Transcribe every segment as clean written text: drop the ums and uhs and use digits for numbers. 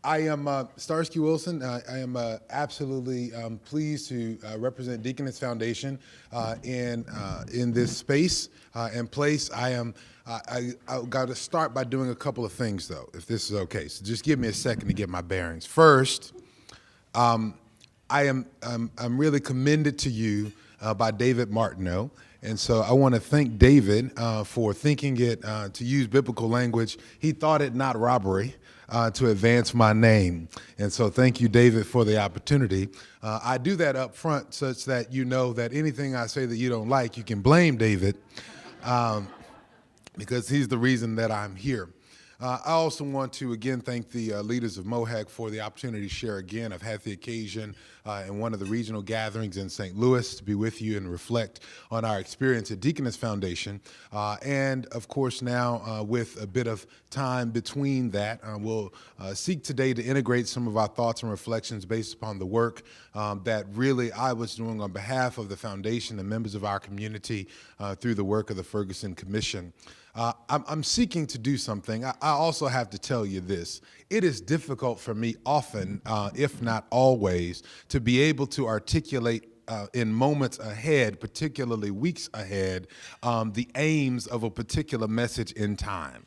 I am Starsky Wilson. I am absolutely pleased to represent Deaconess Foundation in this space and place. I got to start by doing a couple of things, though, if this is okay. So just give me a second to get my bearings. First, I'm really commended to you by David Martineau. And so I want to thank David for thinking it, to use biblical language, he thought it not robbery to advance my name. And so thank you, David, for the opportunity. I do that up front such that you know that anything I say that you don't like, you can blame David because he's the reason that I'm here. I also want to again thank the leaders of MOHAG for the opportunity to share again. I've had the occasion in one of the regional gatherings in St. Louis to be with you and reflect on our experience at Deaconess Foundation. And of course now with a bit of time between that, we'll seek today to integrate some of our thoughts and reflections based upon the work that really I was doing on behalf of the foundation and members of our community through the work of the Ferguson Commission. I'm seeking to do something. I also have to tell you this. It is difficult for me often, if not always, to be able to articulate in moments ahead, particularly weeks ahead, the aims of a particular message in time.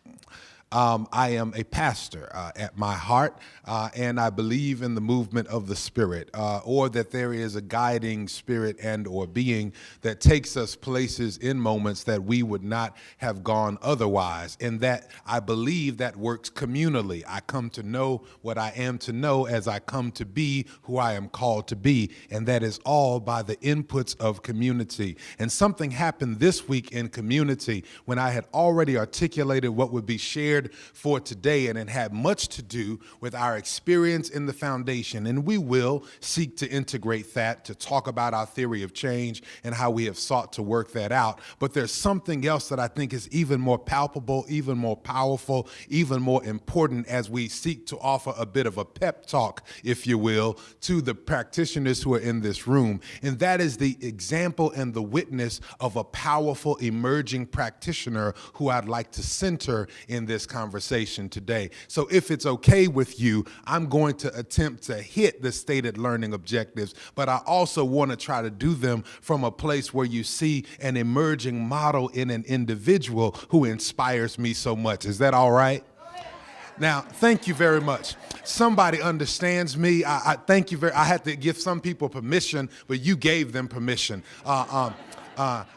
I am a pastor at my heart, and I believe in the movement of the Spirit, or that there is a guiding spirit and or being that takes us places in moments that we would not have gone otherwise, and that I believe that works communally. I come to know what I am to know as I come to be who I am called to be, and that is all by the inputs of community. And something happened this week in community when I had already articulated what would be shared for today, and it had much to do with our experience in the foundation. And we will seek to integrate that, to talk about our theory of change and how we have sought to work that out. But there's something else that I think is even more palpable, even more powerful, even more important as we seek to offer a bit of a pep talk, if you will, to the practitioners who are in this room. And that is the example and the witness of a powerful emerging practitioner who I'd like to center in this conversation today. So if it's okay with you, I'm going to attempt to hit the stated learning objectives, but I also want to try to do them from a place where you see an emerging model in an individual who inspires me so much. Is that all right? Now, thank you very much. Somebody understands me. I thank you I had to give some people permission, but you gave them permission.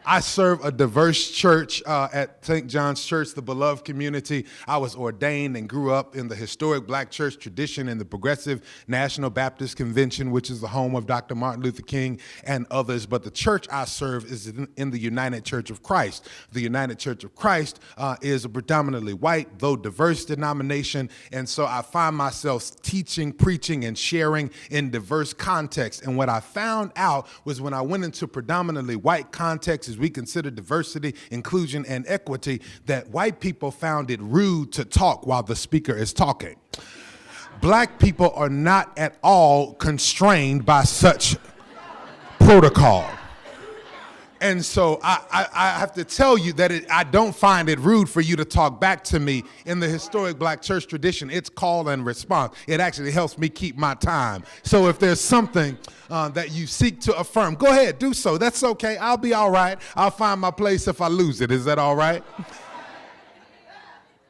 I serve a diverse church at St. John's Church, the beloved community. I was ordained and grew up in the historic black church tradition in the Progressive National Baptist Convention, which is the home of Dr. Martin Luther King and others. But the church I serve is in the United Church of Christ. The United Church of Christ is a predominantly white, though diverse denomination. And so I find myself teaching, preaching, and sharing in diverse contexts. And what I found out was when I went into predominantly white context, as we consider diversity, inclusion, and equity, that white people found it rude to talk while the speaker is talking. Black people are not at all constrained by such protocol. And so I have to tell you that I don't find it rude for you to talk back to me. In the historic black church tradition, it's call and response. It actually helps me keep my time. So if there's something that you seek to affirm, go ahead, do so. That's okay. I'll be all right. I'll find my place if I lose it. Is that all right?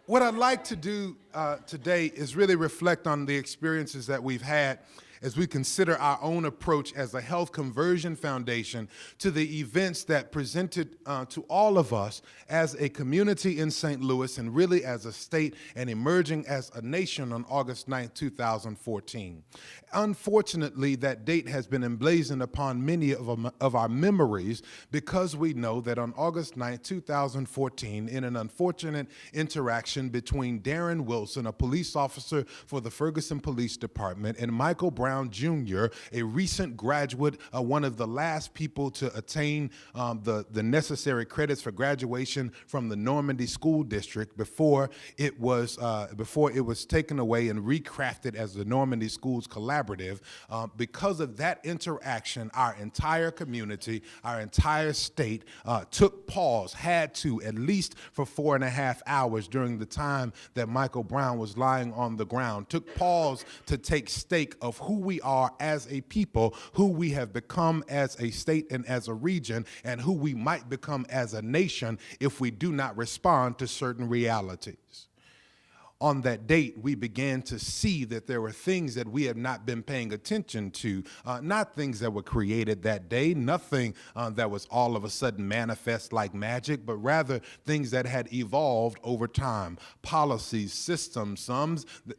What I'd like to do today is really reflect on the experiences that we've had as we consider our own approach as a health conversion foundation to the events that presented to all of us as a community in St. Louis and really as a state and emerging as a nation on August 9th, 2014. Unfortunately, that date has been emblazoned upon many of our memories because we know that on August 9th, 2014, in an unfortunate interaction between Darren Wilson, a police officer for the Ferguson Police Department, and Michael Brown, Brown Jr., a recent graduate, one of the last people to attain the necessary credits for graduation from the Normandy School District before it was taken away and recrafted as the Normandy Schools Collaborative. Because of that interaction, our entire community, our entire state took pause, had to, at least for 4.5 hours during the time that Michael Brown was lying on the ground, took pause to take stock of who we are as a people, who we have become as a state and as a region, and who we might become as a nation if we do not respond to certain realities. On that date, we began to see that there were things that we had not been paying attention to, not things that were created that day, nothing that was all of a sudden manifest like magic, but rather things that had evolved over time. Policies, systems,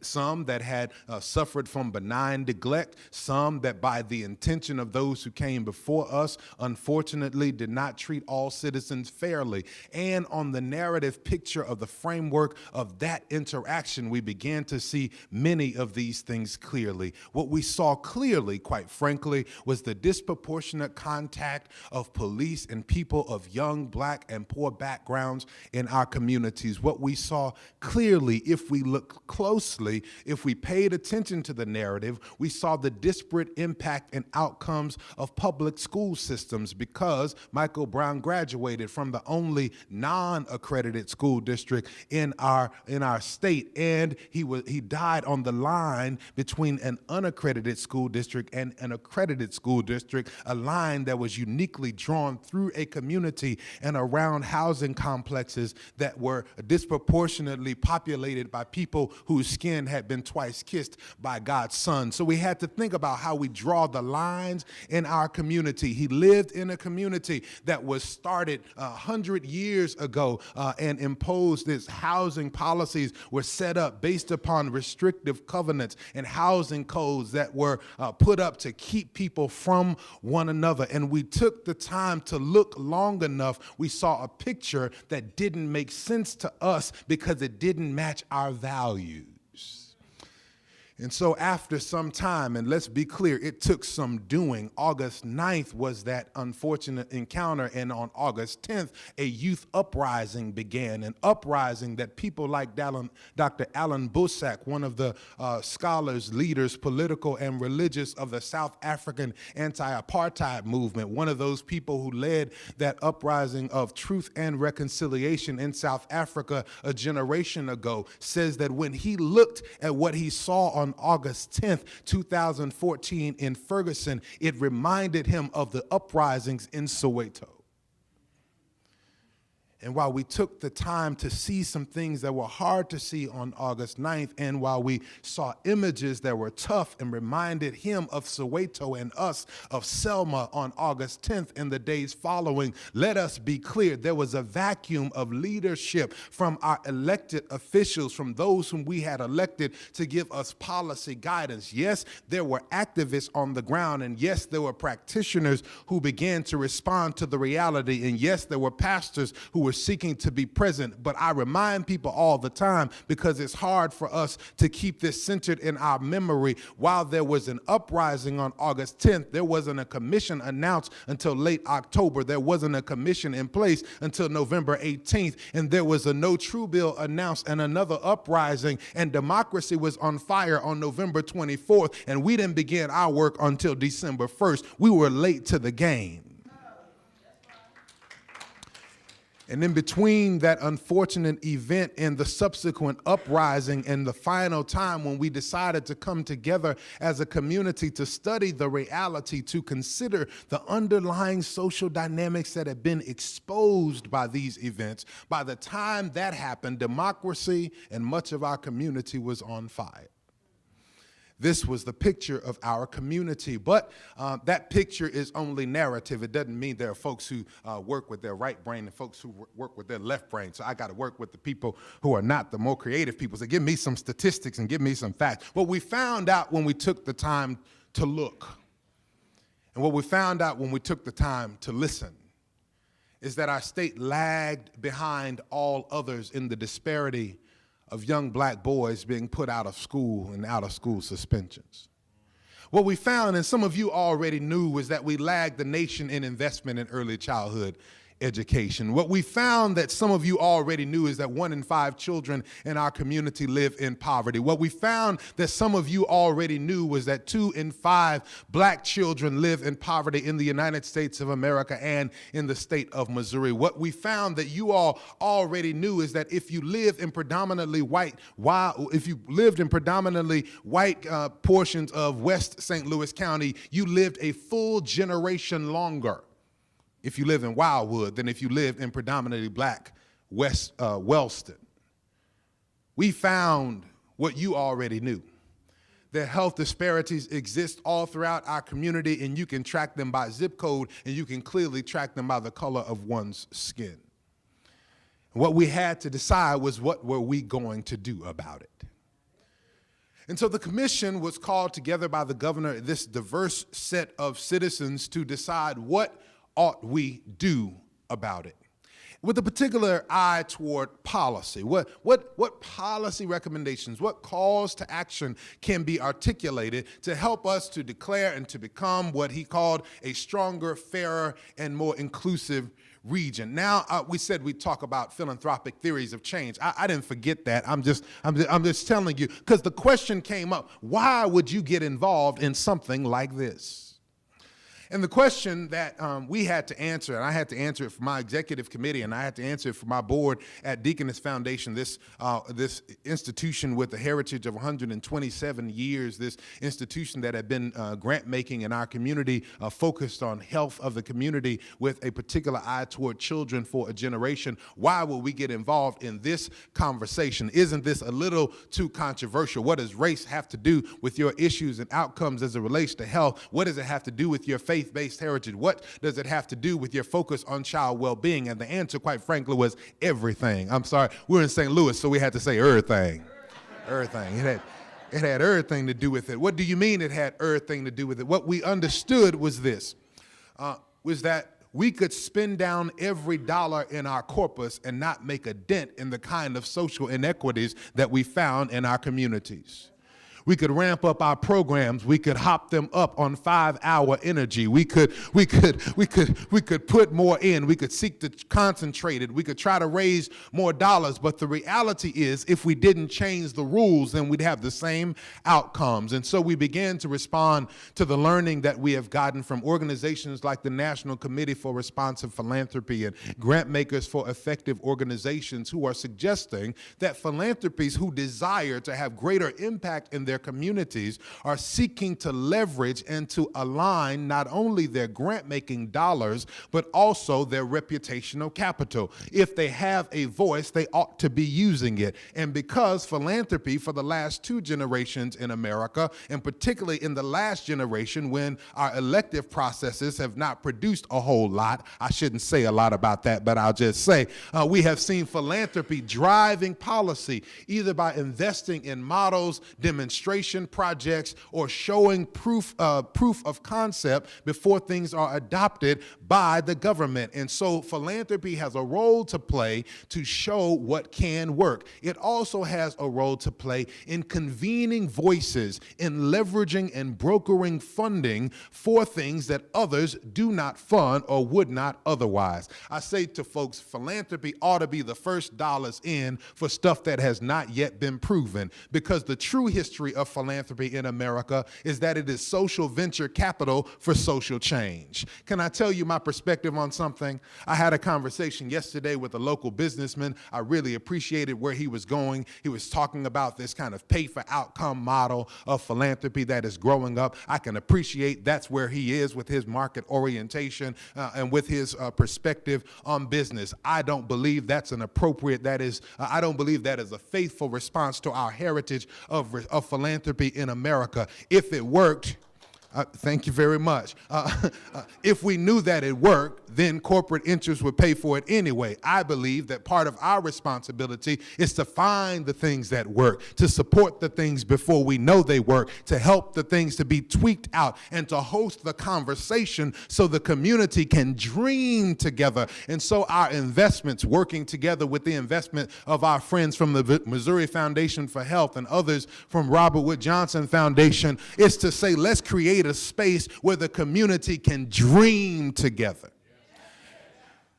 some that had suffered from benign neglect, some that by the intention of those who came before us, unfortunately did not treat all citizens fairly. And on the narrative picture of the framework of that interaction, we began to see many of these things clearly. What we saw clearly, quite frankly, was the disproportionate contact of police and people of young, black, and poor backgrounds in our communities. What we saw clearly, if we looked closely, if we paid attention to the narrative, we saw the disparate impact and outcomes of public school systems because Michael Brown graduated from the only non-accredited school district in our state. And he died on the line between an unaccredited school district and an accredited school district, a line that was uniquely drawn through a community and around housing complexes that were disproportionately populated by people whose skin had been twice kissed by God's Son. So we had to think about how we draw the lines in our community. He lived in a community that was started 100 years ago and imposed its housing policies were set up based upon restrictive covenants and housing codes that were put up to keep people from one another. And we took the time to look long enough. We saw a picture that didn't make sense to us because it didn't match our values. And so after some time, and let's be clear, it took some doing. August 9th was that unfortunate encounter, and on August 10th, a youth uprising began, an uprising that people like Dr. Alan Boesak, one of the scholars, leaders, political and religious of the South African anti-apartheid movement, one of those people who led that uprising of truth and reconciliation in South Africa a generation ago, says that when he looked at what he saw on August 10th, 2014 in Ferguson, it reminded him of the uprisings in Soweto. And while we took the time to see some things that were hard to see on August 9th, and while we saw images that were tough and reminded him of Soweto and us of Selma on August 10th and the days following, let us be clear, there was a vacuum of leadership from our elected officials, from those whom we had elected to give us policy guidance. Yes, there were activists on the ground, and yes, there were practitioners who began to respond to the reality, and yes, there were pastors who were seeking to be present. But I remind people all the time, because it's hard for us to keep this centered in our memory, while there was an uprising on August 10th, there wasn't a commission announced until late October. There wasn't a commission in place until November 18th, and there was a No True Bill announced and another uprising, and democracy was on fire on November 24th, and we didn't begin our work until December 1st. We were late to the game. And in between that unfortunate event and the subsequent uprising and the final time when we decided to come together as a community to study the reality, to consider the underlying social dynamics that had been exposed by these events, by the time that happened, democracy and much of our community was on fire. This was the picture of our community, but that picture is only narrative. It doesn't mean there are folks who work with their right brain and folks who work with their left brain. So I got to work with the people who are not the more creative people. So give me some statistics and give me some facts. What we found out when we took the time to look, and what we found out when we took the time to listen, is that our state lagged behind all others in the disparity of young black boys being put out of school and out of school suspensions. What we found, and some of you already knew, was that we lagged the nation in investment in early childhood education. What we found that some of you already knew is that 1 in 5 children in our community live in poverty. What we found that some of you already knew was that 2 in 5 black children live in poverty in the United States of America and in the state of Missouri. What we found that you all already knew is that if you live in predominantly white, if you lived in predominantly white portions of West St. Louis County, you lived a full generation longer if you live in Wildwood than if you live in predominantly black West Wellston. We found what you already knew, that health disparities exist all throughout our community, and you can track them by zip code, and you can clearly track them by the color of one's skin. What we had to decide was, what were we going to do about it? And so the commission was called together by the governor, this diverse set of citizens, to decide what ought we do about it, with a particular eye toward policy. What policy recommendations, what calls to action can be articulated to help us to declare and to become what he called a stronger, fairer, and more inclusive region. Now, we said we'd talk about philanthropic theories of change. I didn't forget that. I'm just telling you, because the question came up, why would you get involved in something like this? And the question that we had to answer, and I had to answer it for my executive committee, and I had to answer it for my board at Deaconess Foundation, this institution with a heritage of 127 years, this institution that had been grant making in our community, focused on health of the community with a particular eye toward children for a generation. Why will we get involved in this conversation? Isn't this a little too controversial? What does race have to do with your issues and outcomes as it relates to health? What does it have to do with your faith-based heritage? What does it have to do with your focus on child well-being? And the answer, quite frankly, was everything. I'm sorry, we're in St. Louis, so we had to say everything. Everything. It had everything to do with it. What do you mean it had everything to do with it? What we understood was this, was that we could spend down every dollar in our corpus and not make a dent in the kind of social inequities that we found in our communities. We could ramp up our programs. We could hop them up on 5-hour energy. We could put more in. We could seek to concentrate it. We could try to raise more dollars. But the reality is, if we didn't change the rules, then we'd have the same outcomes. And so we began to respond to the learning that we have gotten from organizations like the National Committee for Responsive Philanthropy and grant makers for effective organizations, who are suggesting that philanthropies who desire to have greater impact in their communities are seeking to leverage and to align not only their grant-making dollars, but also their reputational capital. If they have a voice, they ought to be using it. And because philanthropy for the last 2 generations in America, and particularly in the last generation when our elective processes have not produced a whole lot, I shouldn't say a lot about that, but I'll just say we have seen philanthropy driving policy, either by investing in models, demonstrations, projects, or showing proof of concept before things are adopted by the government. And so philanthropy has a role to play to show what can work. It also has a role to play in convening voices, in leveraging and brokering funding for things that others do not fund or would not otherwise. I say to folks, philanthropy ought to be the first dollars in for stuff that has not yet been proven, because the true history of philanthropy in America is that it is social venture capital for social change. Can I tell you my perspective on something? I had a conversation yesterday with a local businessman. I really appreciated where he was going. He was talking about this kind of pay-for-outcome model of philanthropy that is growing up. I can appreciate that's where he is with his market orientation and with his perspective on business. I don't believe that's an appropriate, I don't believe that is a faithful response to our heritage of philanthropy in America. If it worked, Thank you very much. If we knew that it worked, then corporate interests would pay for it anyway. I believe that part of our responsibility is to find the things that work, to support the things before we know they work, to help the things to be tweaked out, and to host the conversation so the community can dream together. And so our investments, working together with the investment of our friends from the Missouri Foundation for Health and others from Robert Wood Johnson Foundation, is to say, let's create a space where the community can dream together.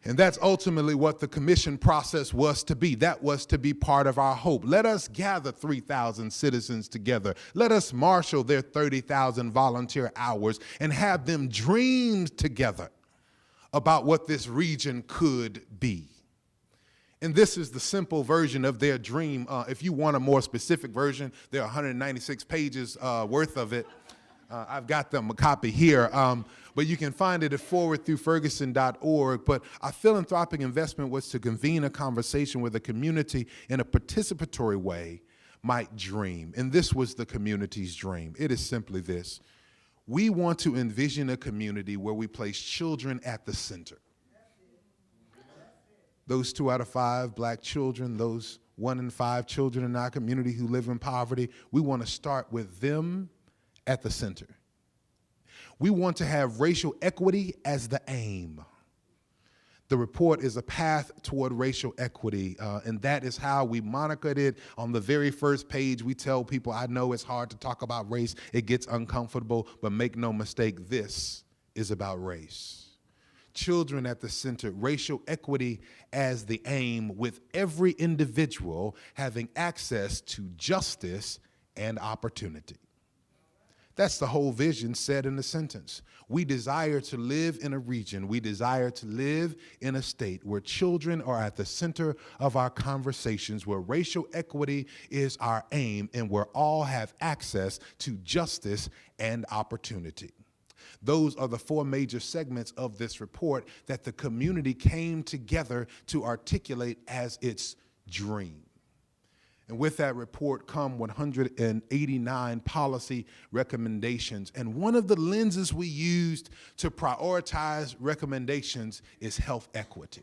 And that's ultimately what the commission process was to be. That was to be part of our hope. Let us gather 3,000 citizens together. Let us marshal their 30,000 volunteer hours and have them dream together about what this region could be. And this is the simple version of their dream. If you want a more specific version, there are 196 pages worth of it. I've got them a copy here, but you can find it at forwardthroughferguson.org. But our philanthropic investment was to convene a conversation where the community, in a participatory way, might dream. And this was the community's dream. It is simply this: we want to envision a community where we place children at the center. Those 2 out of 5 black children, those 1 in 5 children in our community who live in poverty, we want to start with them at the center. We want to have racial equity as the aim. The report is a path toward racial equity, and that is how we monikered it. On the very first page, we tell people, I know it's hard to talk about race, it gets uncomfortable, but make no mistake, this is about race. Children at the center, racial equity as the aim, with every individual having access to justice and opportunity. That's the whole vision said in the sentence. We desire to live in a region, we desire to live in a state where children are at the center of our conversations, where racial equity is our aim, and where all have access to justice and opportunity. Those are the 4 major segments of this report that the community came together to articulate as its dream. And with that report come 189 policy recommendations. And one of the lenses we used to prioritize recommendations is health equity.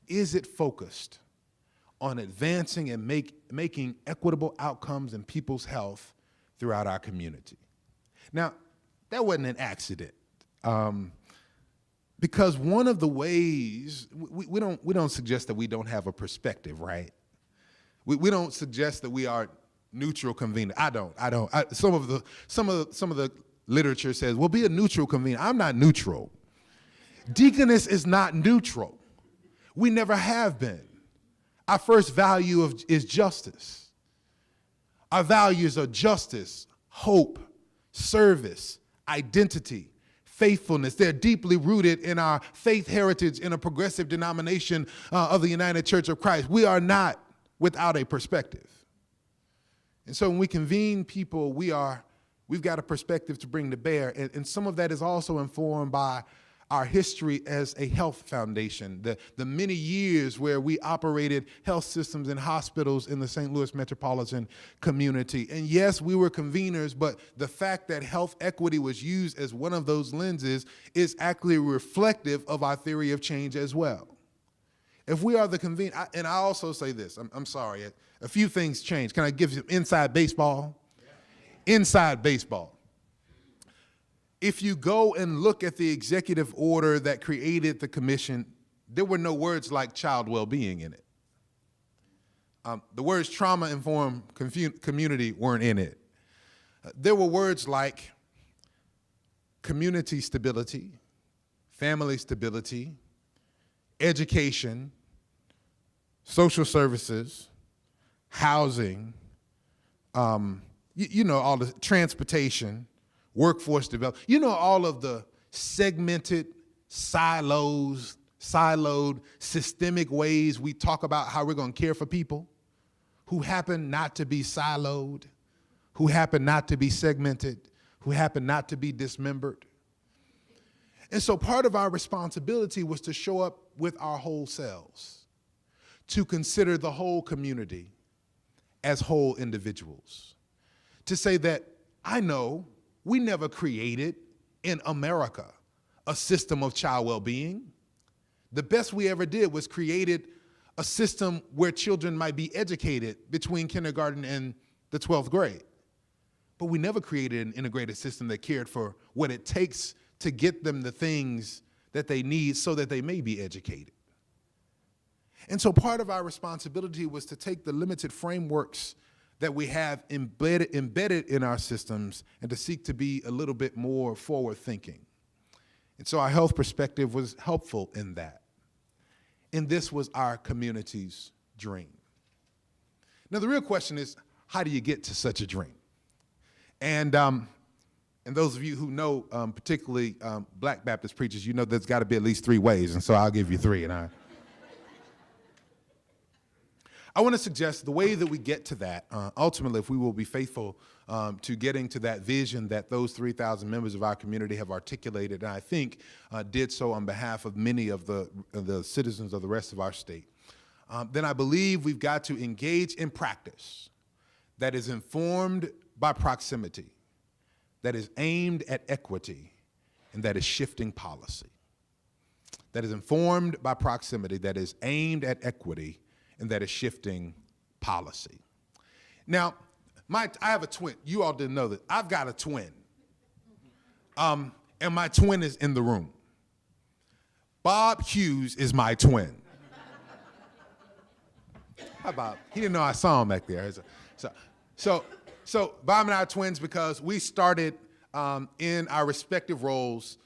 Is it focused on advancing and making equitable outcomes in people's health throughout our community? Now, that wasn't an accident. Because one of the ways, we don't suggest that we don't have a perspective, right? We don't suggest that we are neutral convener. I don't. Some of the literature says, well, be a neutral convener. I'm not neutral. Deaconess is not neutral. We never have been. Our first value is justice. Our values are justice, hope, service, identity, faithfulness. They're deeply rooted in our faith heritage in a progressive denomination of the United Church of Christ. We are not without a perspective. And so when we convene people, we've got a perspective to bring to bear. And some of that is also informed by our history as a health foundation, the many years where we operated health systems and hospitals in the St. Louis metropolitan community. And yes, we were conveners, but the fact that health equity was used as one of those lenses is actually reflective of our theory of change as well. If we are the convener, and I also say this, I'm sorry, a few things changed. Can I give you inside baseball? Yeah. Inside baseball. If you go and look at the executive order that created the commission, there were no words like child well-being in it. The words trauma-informed community weren't in it. There were words like community stability, family stability, education, social services, housing, all the transportation, workforce development, all of the segmented, siloed, systemic ways we talk about how we're going to care for people who happen not to be siloed, who happen not to be segmented, who happen not to be dismembered. And so part of our responsibility was to show up with our whole selves, to consider the whole community as whole individuals, to say that I know we never created in America a system of child well-being. The best we ever did was created a system where children might be educated between kindergarten and the 12th grade. But we never created an integrated system that cared for what it takes to get them the things that they need so that they may be educated. And so part of our responsibility was to take the limited frameworks that we have embedded in our systems and to seek to be a little bit more forward-thinking. And so our health perspective was helpful in that. And this was our community's dream. Now, the real question is, how do you get to such a dream? And those of you who know, particularly Black Baptist preachers, you know there's got to be at least 3 ways, and so I'll give you 3. And I want to suggest the way that we get to that, ultimately, if we will be faithful to getting to that vision that those 3,000 members of our community have articulated, and I think did so on behalf of many of the citizens of the rest of our state, then I believe we've got to engage in practice that is informed by proximity, that is aimed at equity, and that is shifting policy. That is informed by proximity, that is aimed at equity, and that is shifting policy. Now, I have a twin. You all didn't know that. I've got a twin. And my twin is in the room. Bob Hughes is my twin. Hi, Bob. He didn't know I saw him back there. So Bob and I are twins because we started in our respective roles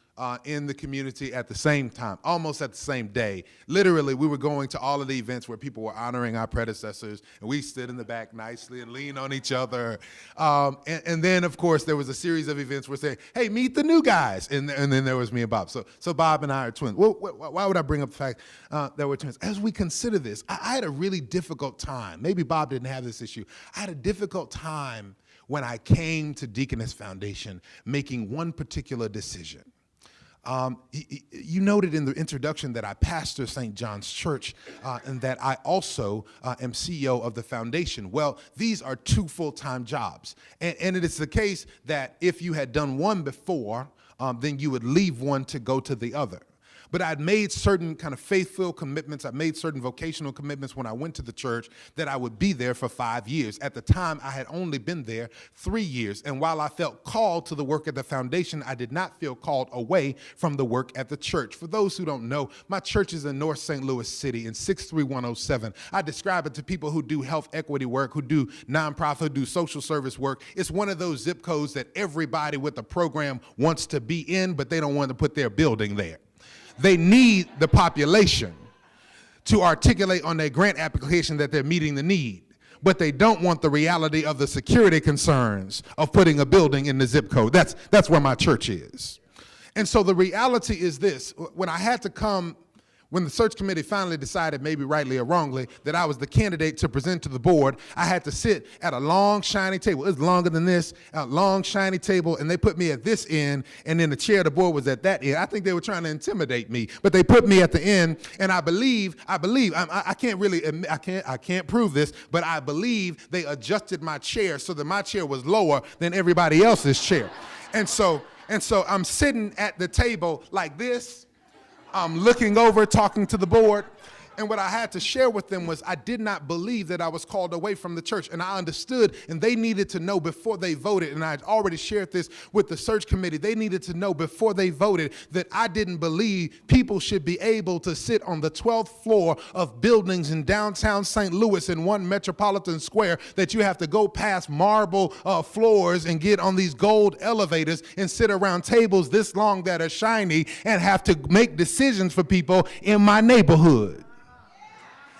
in the community at the same time, almost at the same day. Literally, we were going to all of the events where people were honoring our predecessors, and we stood in the back nicely and leaned on each other. And then, of course, there was a series of events where saying, hey, meet the new guys. And then there was me and Bob. So Bob and I are twins. Well, why would I bring up the fact that we're twins? As we consider this, I had a really difficult time. Maybe Bob didn't have this issue. I had a difficult time when I came to Deaconess Foundation making one particular decision. You noted in the introduction that I pastor St. John's Church and that I also am CEO of the foundation. Well, these are 2 full-time jobs. And it is the case that if you had done one before, then you would leave one to go to the other. But I'd made certain kind of faith-filled commitments. I made certain vocational commitments when I went to the church that I would be there for 5 years. At the time, I had only been there 3 years. And while I felt called to the work at the foundation, I did not feel called away from the work at the church. For those who don't know, my church is in North St. Louis City in 63107. I describe it to people who do health equity work, who do nonprofit, who do social service work. It's one of those zip codes that everybody with the program wants to be in, but they don't want to put their building there. They need the population to articulate on their grant application that they're meeting the need, but they don't want the reality of the security concerns of putting a building in the zip code. That's where my church is. And so the reality is this: when I had to come, when the search committee finally decided, maybe rightly or wrongly, that I was the candidate to present to the board, I had to sit at a long, shiny table. It's longer than this, a long, shiny table, and they put me at this end, and then the chair of the board was at that end. I think they were trying to intimidate me, but they put me at the end, and I can't prove this, but I believe they adjusted my chair so that my chair was lower than everybody else's chair. And so I'm sitting at the table like this. I'm looking over, talking to the board, and what I had to share with them was I did not believe that I was called away from the church, and I understood, and they needed to know before they voted, and I had already shared this with the search committee. They needed to know before they voted that I didn't believe people should be able to sit on the 12th floor of buildings in downtown St. Louis in one metropolitan square, that you have to go past marble floors and get on these gold elevators and sit around tables this long that are shiny and have to make decisions for people in my neighborhood.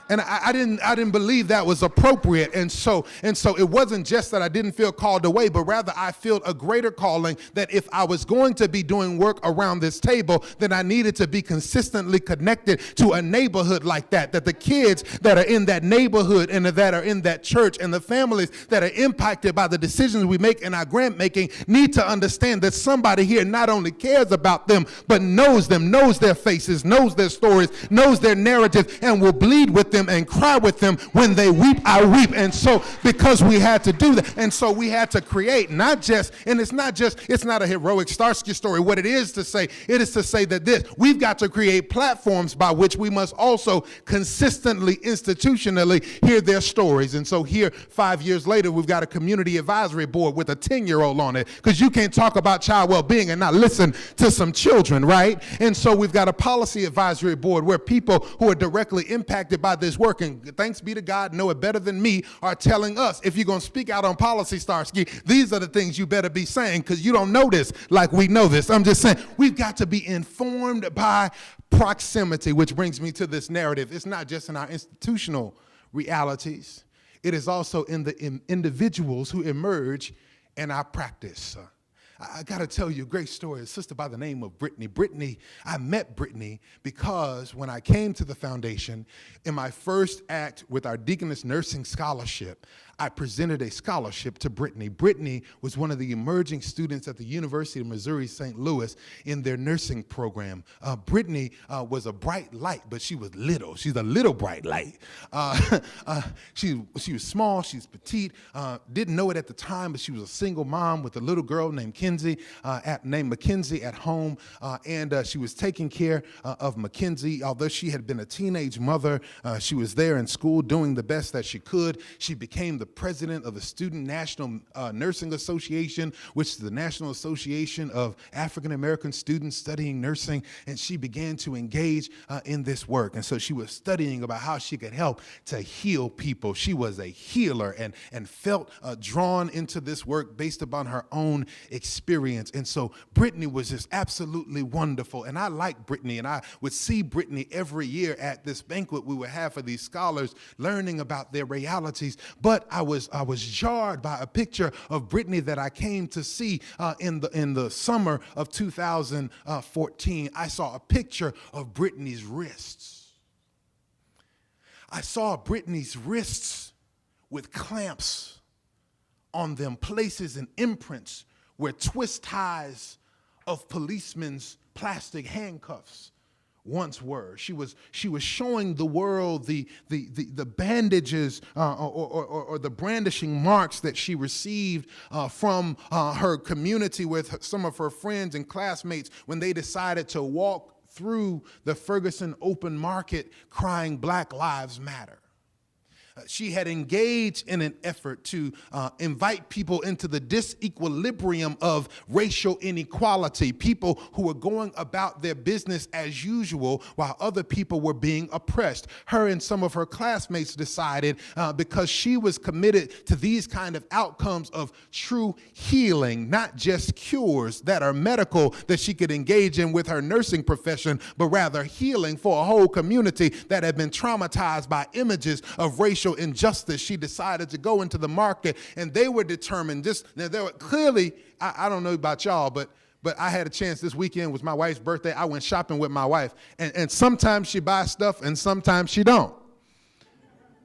And I didn't believe that was appropriate. And so it wasn't just that I didn't feel called away, but rather I felt a greater calling that if I was going to be doing work around this table, then I needed to be consistently connected to a neighborhood like that the kids that are in that neighborhood and that are in that church and the families that are impacted by the decisions we make in our grant making need to understand that somebody here not only cares about them, but knows them, knows their faces, knows their stories, knows their narrative, and will bleed with them them and cry with them. When they weep, I weep. And so because we had to do that, and so we had to create it's not a heroic Starsky story. What it is to say that we've got to create platforms by which we must also consistently, institutionally hear their stories. And so here, 5 years later, we've got a community advisory board with a 10-year-old on it, because you can't talk about child well-being and not listen to some children, right? And so we've got a policy advisory board where people who are directly impacted by this work, and thanks be to God, know it better than me, are telling us, if you're going to speak out on policy, Starsky, these are the things you better be saying, because you don't know this like we know this. I'm just saying, we've got to be informed by proximity, which brings me to this narrative. It's not just in our institutional realities. It is also in the individuals who emerge in our practice. I got to tell you a great story. A sister by the name of Brittany. I met Brittany because when I came to the foundation, in my first act with our Deaconess Nursing Scholarship, I presented a scholarship to Brittany. Brittany was one of the emerging students at the University of Missouri St. Louis in their nursing program. Brittany was a bright light, but she was little. She's a little bright light. She was small, she's petite, didn't know it at the time, but she was a single mom with a little girl named Mackenzie at home, and she was taking care of Mackenzie. Although she had been a teenage mother, she was there in school doing the best that she could. She became the president of the Student National Nursing Association, which is the National Association of African American students studying nursing, and she began to engage in this work. And so she was studying about how she could help to heal people. She was a healer and felt drawn into this work based upon her own experience. And so Brittany was just absolutely wonderful. And I like Brittany, and I would see Brittany every year at this banquet we would have for these scholars, learning about their realities. But I was jarred by a picture of Brittany that I came to see in the summer of 2014. I saw a picture of Brittany's wrists. I saw Brittany's wrists with clamps on them, places and imprints where twist ties of policemen's plastic handcuffs once were. She was showing the world the bandages or the brandishing marks that she received from her community with some of her friends and classmates when they decided to walk through the Ferguson open market crying Black Lives Matter. She had engaged in an effort to invite people into the disequilibrium of racial inequality, people who were going about their business as usual while other people were being oppressed. Her and some of her classmates decided, because she was committed to these kind of outcomes of true healing, not just cures that are medical that she could engage in with her nursing profession, but rather healing for a whole community that had been traumatized by images of racial injustice. She decided to go into the market, and they were determined. There were clearly, I don't know about y'all, but I had a chance this weekend. Was my wife's birthday. I went shopping with my wife, and sometimes she buys stuff and sometimes she don't.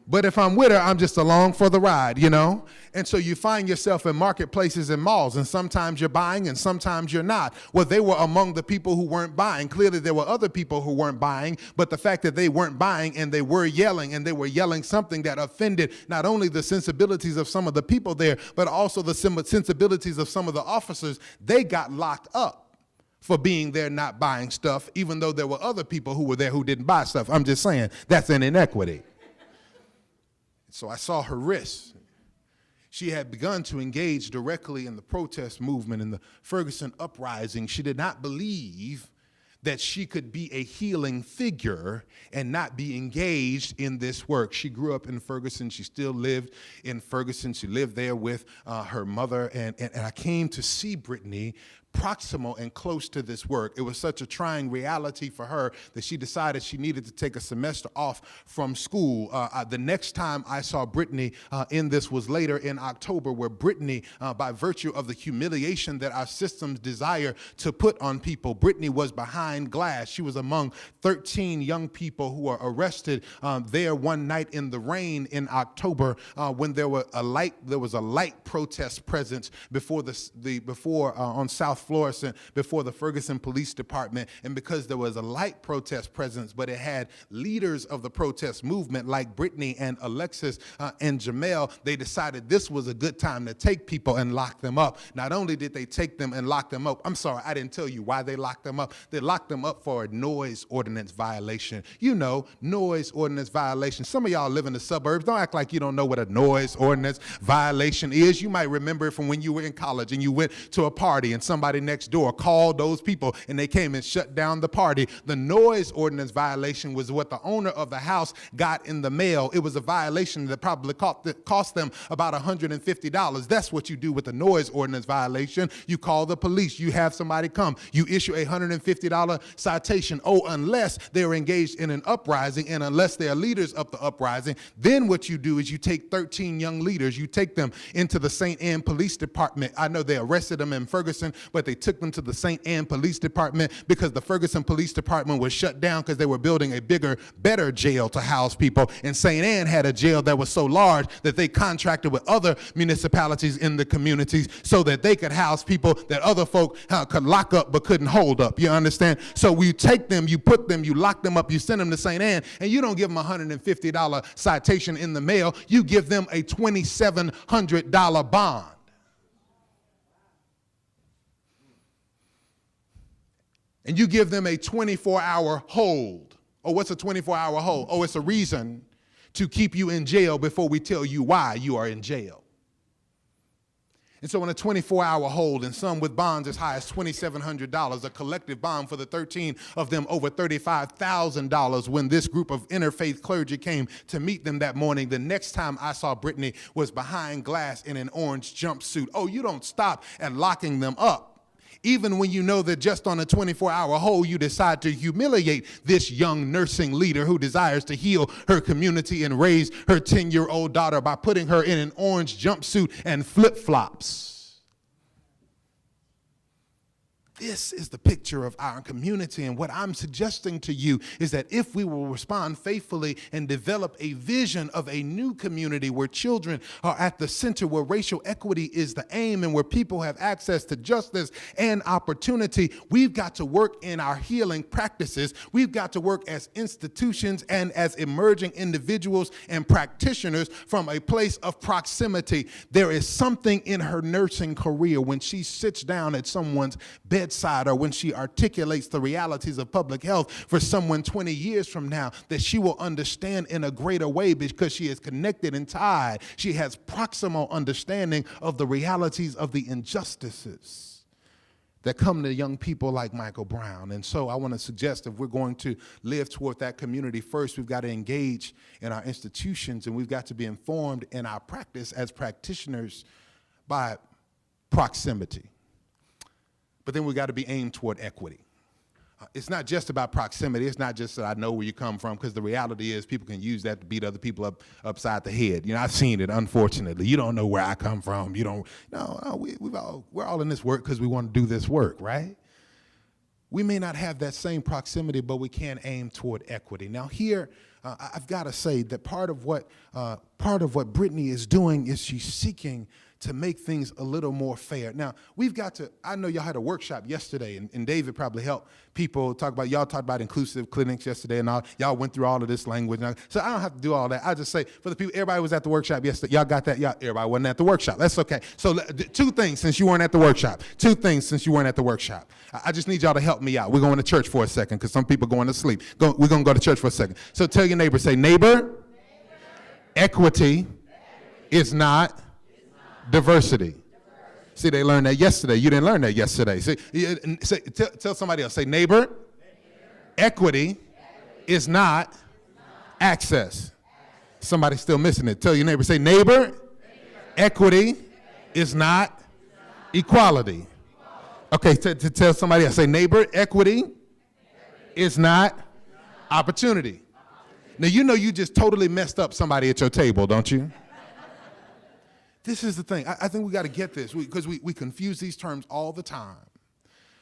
But if I'm with her, I'm just along for the ride, you know? And so you find yourself in marketplaces and malls, and sometimes you're buying and sometimes you're not. Well, they were among the people who weren't buying. Clearly, there were other people who weren't buying, but the fact that they weren't buying and they were yelling something that offended not only the sensibilities of some of the people there, but also the sensibilities of some of the officers, they got locked up for being there not buying stuff, even though there were other people who were there who didn't buy stuff. I'm just saying, that's an inequity. So I saw her wrists. She had begun to engage directly in the protest movement in the Ferguson uprising. She did not believe that she could be a healing figure and not be engaged in this work. She grew up in Ferguson. She still lived in Ferguson. She lived there with her mother. And I came to see Brittany proximal and close to this work. It was such a trying reality for her that she decided she needed to take a semester off from school. The next time I saw Brittany in this was later in October, where Brittany, by virtue of the humiliation that our systems desire to put on people, Brittany was behind glass. She was among 13 young people who were arrested there one night in the rain in October when there was a light protest presence before on South South Florissant before the Ferguson Police Department. And because there was a light protest presence, but it had leaders of the protest movement like Brittany and Alexis and Jamel, they decided this was a good time to take people and lock them up. Not only did they take them and lock them up, I'm sorry, I didn't tell you why they locked them up. They locked them up for a noise ordinance violation. You know, noise ordinance violation. Some of y'all live in the suburbs. Don't act like you don't know what a noise ordinance violation is. You might remember it from when you were in college and you went to a party and somebody next door called those people and they came and shut down the party. The noise ordinance violation was what the owner of the house got in the mail. It was a violation that probably cost them about $150. That's what you do with a noise ordinance violation. You call the police. You have somebody come. You issue a $150 citation. Oh, unless they're engaged in an uprising and unless they're leaders of the uprising, then what you do is you take 13 young leaders, you take them into the St. Anne Police Department. I know they arrested them in Ferguson, but they took them to the St. Anne Police Department because the Ferguson Police Department was shut down because they were building a bigger, better jail to house people. And St. Anne had a jail that was so large that they contracted with other municipalities in the communities so that they could house people that other folk could lock up but couldn't hold up. You understand? So you take them, you put them, you lock them up, you send them to St. Anne, and you don't give them a $150 citation in the mail. You give them a $2,700 bond. And you give them a 24-hour hold. Oh, what's a 24-hour hold? Oh, it's a reason to keep you in jail before we tell you why you are in jail. And so on a 24-hour hold, and some with bonds as high as $2,700, a collective bond for the 13 of them over $35,000 when this group of interfaith clergy came to meet them that morning. The next time I saw Brittany was behind glass in an orange jumpsuit. Oh, you don't stop at locking them up. Even when you know that just on a 24-hour hold, you decide to humiliate this young nursing leader who desires to heal her community and raise her 10-year-old daughter by putting her in an orange jumpsuit and flip-flops. This is the picture of our community, and what I'm suggesting to you is that if we will respond faithfully and develop a vision of a new community where children are at the center, where racial equity is the aim, and where people have access to justice and opportunity, we've got to work in our healing practices. We've got to work as institutions and as emerging individuals and practitioners from a place of proximity. There is something in her nursing career when she sits down at someone's bedside or when she articulates the realities of public health for someone 20 years from now, that she will understand in a greater way because she is connected and tied. She has proximal understanding of the realities of the injustices that come to young people like Michael Brown. And so I want to suggest if we're going to live toward that community first, we've got to engage in our institutions and we've got to be informed in our practice as practitioners by proximity. But then we got to be aimed toward equity. It's not just about proximity. It's not just that I know where you come from, because the reality is people can use that to beat other people upside the head. You know, I've seen it, unfortunately. You don't know where I come from. You don't, no, we're all in this work because we want to do this work, right? We may not have that same proximity, but we can aim toward equity. Now here, I've got to say that part of what Brittany is doing is she's seeking to make things a little more fair. Now, we've got to, I know y'all had a workshop yesterday, and David probably helped people y'all talked about inclusive clinics yesterday, and y'all went through all of this language. So I don't have to do all that. I'll just say, for the people, everybody was at the workshop yesterday. Y'all got that? Everybody wasn't at the workshop. That's okay. So two things since you weren't at the workshop. I just need y'all to help me out. We're going to church for a second, because some people are going to sleep. We're going to go to church for a second. So tell your neighbor, say, neighbor, equity is not diversity. See, they learned that yesterday. You didn't learn that yesterday. Tell somebody else. Say, neighbor, equity is not access. Somebody's still missing it. Tell your neighbor. Say, neighbor, equity is not equality. Okay, tell somebody else. Say, neighbor, equity is not opportunity. Now, you know you just totally messed up somebody at your table, don't you? This is the thing. I think we got to get this because we confuse these terms all the time.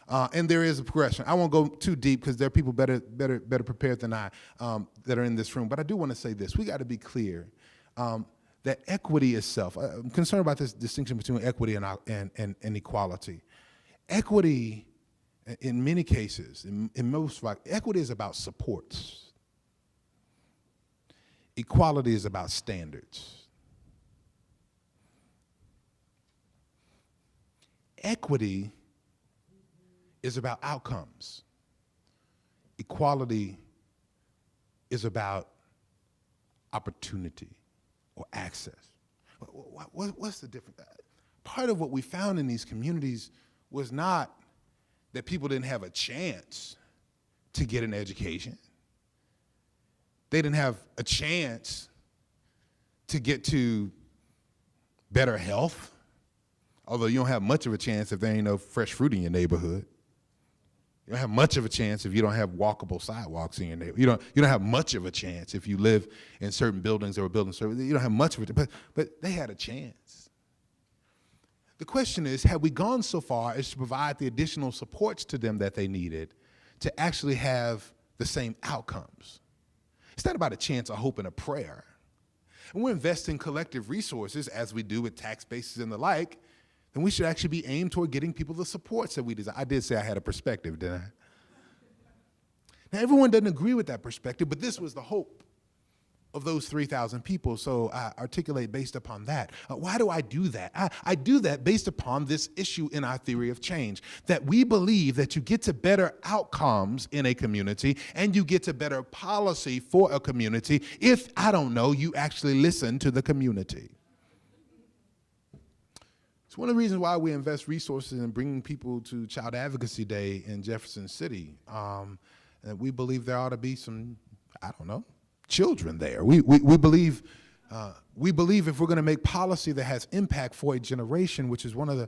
And there is a progression. I won't go too deep because there are people better prepared than I that are in this room. But I do want to say this. We got to be clear that equity itself, I'm concerned about this distinction between equity and equality. Equity, in many cases, in most, equity is about supports. Equality is about standards. Equity is about outcomes. Equality is about opportunity or access. What's the difference? Part of what we found in these communities was not that people didn't have a chance to get an education. They didn't have a chance to get to better health, although you don't have much of a chance if there ain't no fresh fruit in your neighborhood. You don't have much of a chance if you don't have walkable sidewalks in your neighborhood. You don't have much of a chance if you live in certain buildings or building services. You don't have much of it, but they had a chance. The question is, have we gone so far as to provide the additional supports to them that they needed to actually have the same outcomes? It's not about a chance, a hope, and a prayer. And we're investing collective resources, as we do with tax bases and the like, then we should actually be aimed toward getting people the supports that we desire. I did say I had a perspective, didn't I? Now, everyone doesn't agree with that perspective, but this was the hope of those 3,000 people, so I articulate based upon that. Why do I do that? I do that based upon this issue in our theory of change, that we believe that you get to better outcomes in a community and you get to better policy for a community if, I don't know, you actually listen to the community. It's one of the reasons why we invest resources in bringing people to Child Advocacy Day in Jefferson City. And we believe there ought to be some, I don't know, children there. We believe if we're going to make policy that has impact for a generation, which is one of the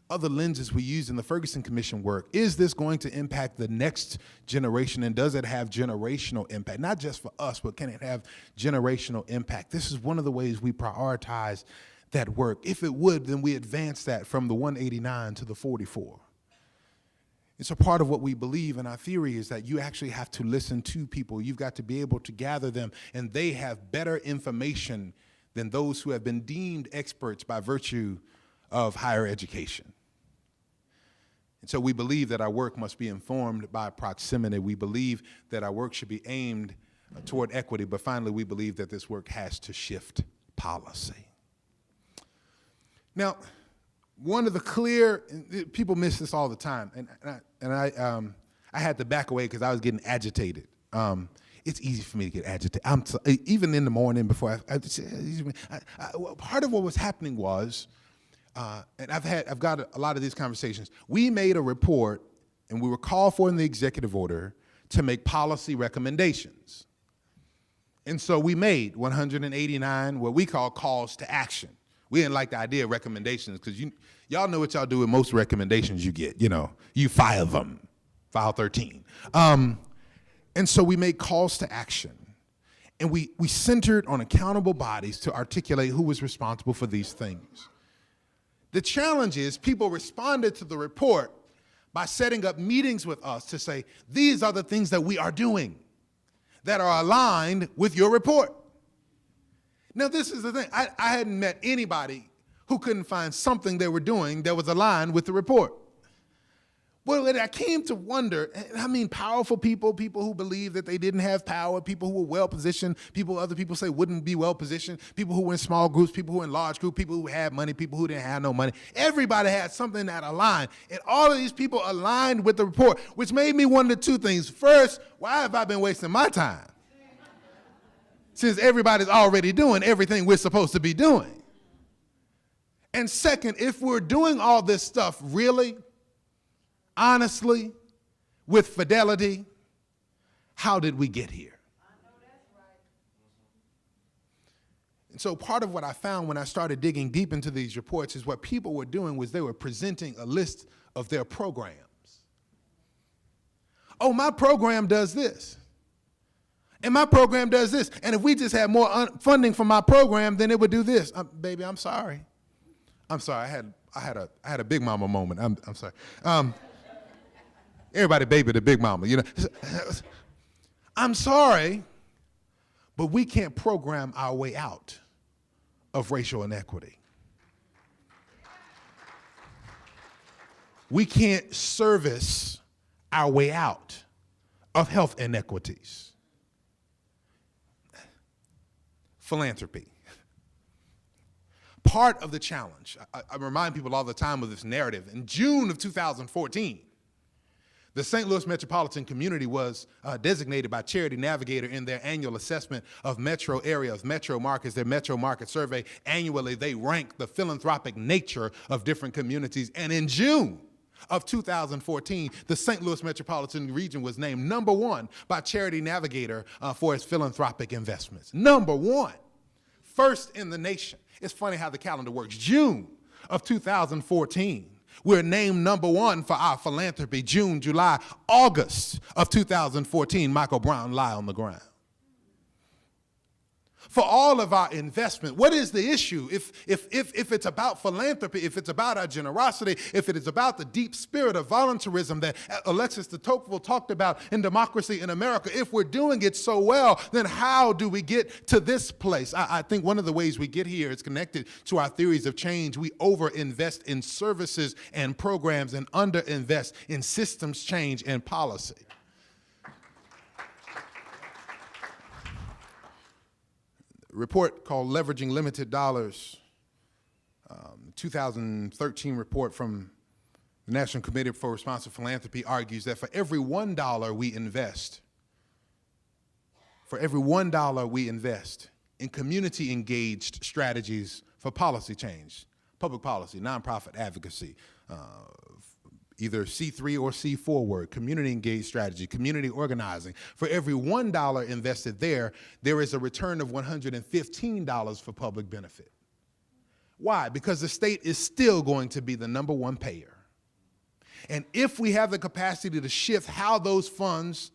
other lenses we use in the Ferguson Commission work, is this going to impact the next generation, and does it have generational impact? Not just for us, but can it have generational impact? This is one of the ways we prioritize that work. If it would, then we advance that from the 189 to the 44. It's a part of what we believe in our theory is that you actually have to listen to people. You've got to be able to gather them, and they have better information than those who have been deemed experts by virtue of higher education. And so we believe that our work must be informed by proximity. We believe that our work should be aimed toward equity, but finally we believe that this work has to shift policy. Now, one of the clear, people miss this all the time, and I had to back away because I was getting agitated. It's easy for me to get agitated. Even in the morning before part of what was happening was, and I've got a lot of these conversations. We made a report, and we were called for in the executive order to make policy recommendations. And so we made 189 what we call calls to action. We didn't like the idea of recommendations because y'all know what y'all do with most recommendations you get. You file them, file 13. And so we made calls to action. And we centered on accountable bodies to articulate who was responsible for these things. The challenge is people responded to the report by setting up meetings with us to say, these are the things that we are doing that are aligned with your report. Now, this is the thing. I hadn't met anybody who couldn't find something they were doing that was aligned with the report. Well, I came to wonder, and I mean powerful people who believed that they didn't have power, people who were well-positioned, people other people say wouldn't be well-positioned, people who were in small groups, people who were in large groups, people who had money, people who didn't have no money. Everybody had something that aligned, and all of these people aligned with the report, which made me wonder two things. First, why have I been wasting my time? Since everybody's already doing everything we're supposed to be doing. And second, if we're doing all this stuff really, honestly, with fidelity, how did we get here? I know that's right. And so part of what I found when I started digging deep into these reports is what people were doing was they were presenting a list of their programs. Oh, my program does this. And my program does this. And if we just had more funding for my program, then it would do this. Baby, I'm sorry. I'm sorry. I had a big mama moment. I'm sorry. Everybody baby the big mama, I'm sorry, but we can't program our way out of racial inequity. we can't service our way out of health inequities. Philanthropy. Part of the challenge, I remind people all the time of this narrative. In June of 2014, the St. Louis metropolitan community was designated by Charity Navigator in their annual assessment of metro areas, metro markets, their metro market survey. Annually, they rank the philanthropic nature of different communities. And in June of 2014, the St. Louis metropolitan region was named number one by Charity Navigator for its philanthropic investments. Number one, first in the nation. It's funny how the calendar works. June of 2014. We're named number one for our philanthropy. June, July, August of 2014, Michael Brown lie on the ground. For all of our investment, what is the issue? If it's about philanthropy, if it's about our generosity, if it is about the deep spirit of voluntarism that Alexis de Tocqueville talked about in Democracy in America, if we're doing it so well, then how do we get to this place? I think one of the ways we get here is connected to our theories of change. We overinvest in services and programs and underinvest in systems change and policy. Report called Leveraging Limited Dollars, 2013 report from the National Committee for Responsible Philanthropy argues that for every $1 we invest, in community-engaged strategies for policy change, public policy, nonprofit advocacy, either C3 or C4 word, community-engaged strategy, community organizing. For every $1 invested there is a return of $115 for public benefit. Why? Because the state is still going to be the number one payer. And if we have the capacity to shift how those funds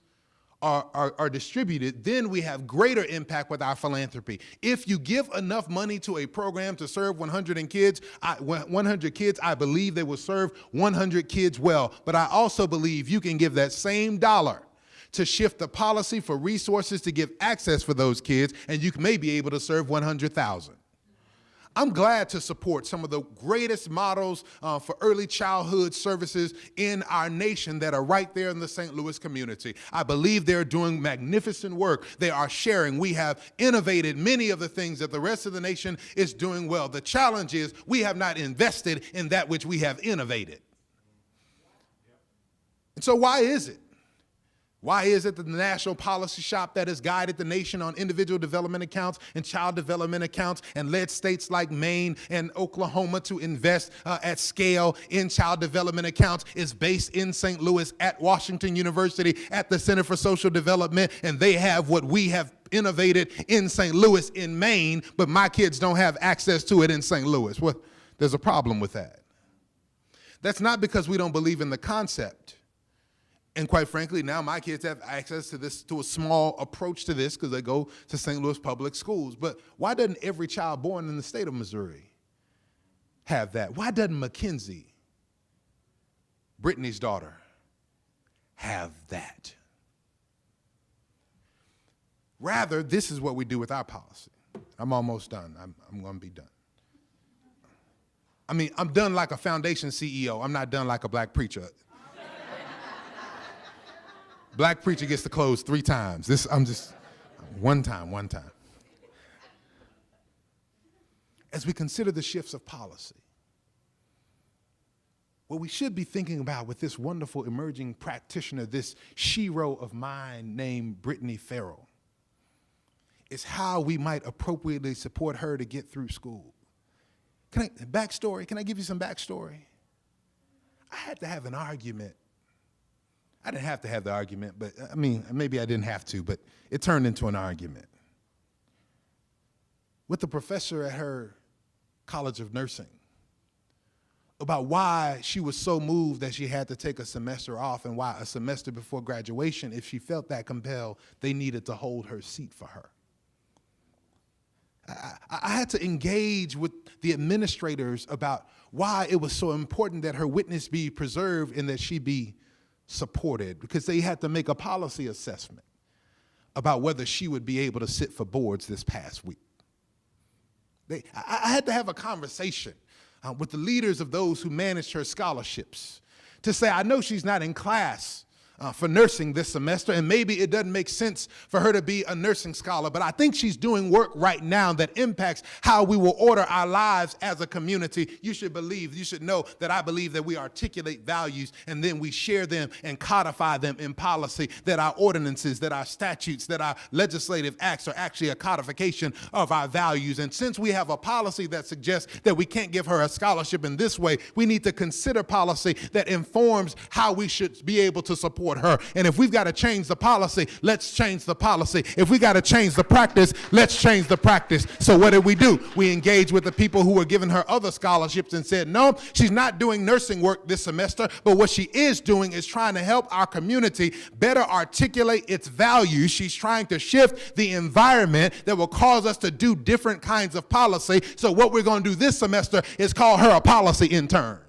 are distributed, then we have greater impact with our philanthropy. If you give enough money to a program to serve 100 kids, I believe they will serve 100 kids well. But I also believe you can give that same dollar to shift the policy for resources to give access for those kids, and you may be able to serve 100,000. I'm glad to support some of the greatest models for early childhood services in our nation that are right there in the St. Louis community. I believe they're doing magnificent work. They are sharing. We have innovated many of the things that the rest of the nation is doing well. The challenge is we have not invested in that which we have innovated. And so why is it? Why is it that the national policy shop that has guided the nation on individual development accounts and child development accounts and led states like Maine and Oklahoma to invest at scale in child development accounts is based in St. Louis at Washington University at the Center for Social Development, and they have what we have innovated in St. Louis in Maine, but my kids don't have access to it in St. Louis? Well, there's a problem with that. That's not because we don't believe in the concept. And quite frankly, now my kids have access to this, to a small approach to this because they go to St. Louis public schools. But why doesn't every child born in the state of Missouri have that? Why doesn't Mackenzie, Brittany's daughter, have that? Rather, this is what we do with our policy. I'm almost done. I'm going to be done. I mean, I'm done like a foundation CEO. I'm not done like a black preacher. Black preacher gets to close 3 times. One time. As we consider the shifts of policy, what we should be thinking about with this wonderful emerging practitioner, this shero of mine named Brittany Farrell, is how we might appropriately support her to get through school. Can I give you some backstory? I had to have an argument. I didn't have to have the argument, but I mean, maybe I didn't have to, but it turned into an argument with the professor at her College of Nursing about why she was so moved that she had to take a semester off, and why a semester before graduation, if she felt that compelled, they needed to hold her seat for her. I had to engage with the administrators about why it was so important that her witness be preserved and that she be supported, because they had to make a policy assessment about whether she would be able to sit for boards this past week. I had to have a conversation with the leaders of those who managed her scholarships to say, I know she's not in class for nursing this semester, and maybe it doesn't make sense for her to be a nursing scholar, but I think she's doing work right now that impacts how we will order our lives as a community. You should know that I believe that we articulate values and then we share them and codify them in policy, that our ordinances, that our statutes, that our legislative acts are actually a codification of our values. And since we have a policy that suggests that we can't give her a scholarship in this way, we need to consider policy that informs how we should be able to support her. And if we've got to change the policy, let's change the policy. If we got to change the practice, let's change the practice. So what did we do? We engaged with the people who were giving her other scholarships and said, no, she's not doing nursing work this semester, but what she is doing is trying to help our community better articulate its values. She's trying to shift the environment that will cause us to do different kinds of policy. So what we're going to do this semester is call her a policy intern.